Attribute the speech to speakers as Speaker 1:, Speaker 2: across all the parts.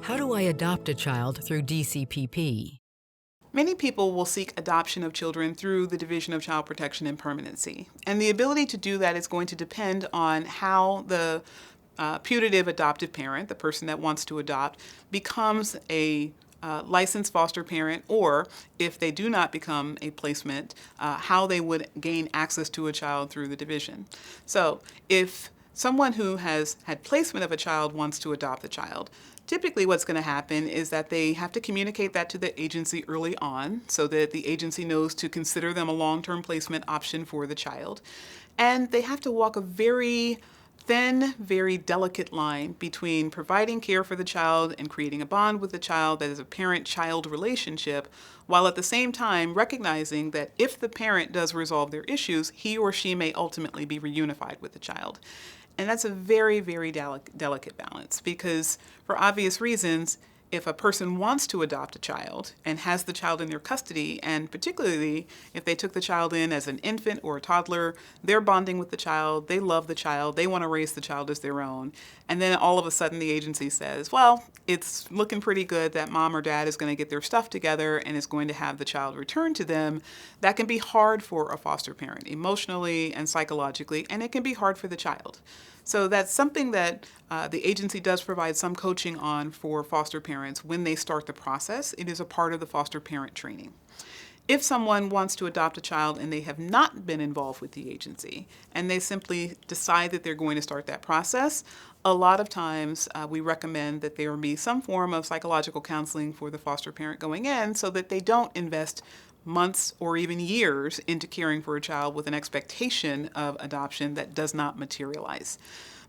Speaker 1: How do I adopt a child through DCPP?
Speaker 2: Many people will seek adoption of children through the Division of Child Protection and Permanency. And the ability to do that is going to depend on how the putative adoptive parent, the person that wants to adopt, becomes a licensed foster parent, or if they do not become a placement, how they would gain access to a child through the division. So if someone who has had placement of a child wants to adopt the child, typically what's going to happen is that they have to communicate that to the agency early on so that the agency knows to consider them a long-term placement option for the child. And they have to walk a very thin, very delicate line between providing care for the child and creating a bond with the child that is a parent-child relationship, while at the same time recognizing that if the parent does resolve their issues, he or she may ultimately be reunified with the child. And that's a very, very delicate balance because, for obvious reasons, if a person wants to adopt a child and has the child in their custody, and particularly if they took the child in as an infant or a toddler, they're bonding with the child, they love the child, they want to raise the child as their own. And then all of a sudden the agency says, well, it's looking pretty good that mom or dad is going to get their stuff together and is going to have the child returned to them. That can be hard for a foster parent, emotionally and psychologically, and it can be hard for the child. So that's something that the agency does provide some coaching on for foster parents when they start the process. It is a part of the foster parent training. If someone wants to adopt a child and they have not been involved with the agency and they simply decide that they're going to start that process, a lot of times we recommend that there be some form of psychological counseling for the foster parent going in so that they don't invest months or even years into caring for a child with an expectation of adoption that does not materialize.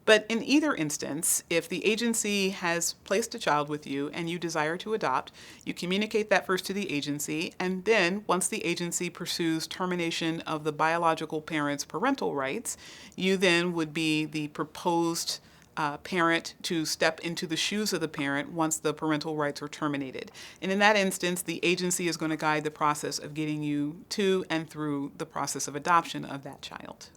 Speaker 2: But in either instance, if the agency has placed a child with you and you desire to adopt, you communicate that first to the agency, and then once the agency pursues termination of the biological parent's parental rights, you then would be the proposed parent to step into the shoes of the parent once the parental rights are terminated. And in that instance, the agency is going to guide the process of getting you to and through the process of adoption of that child.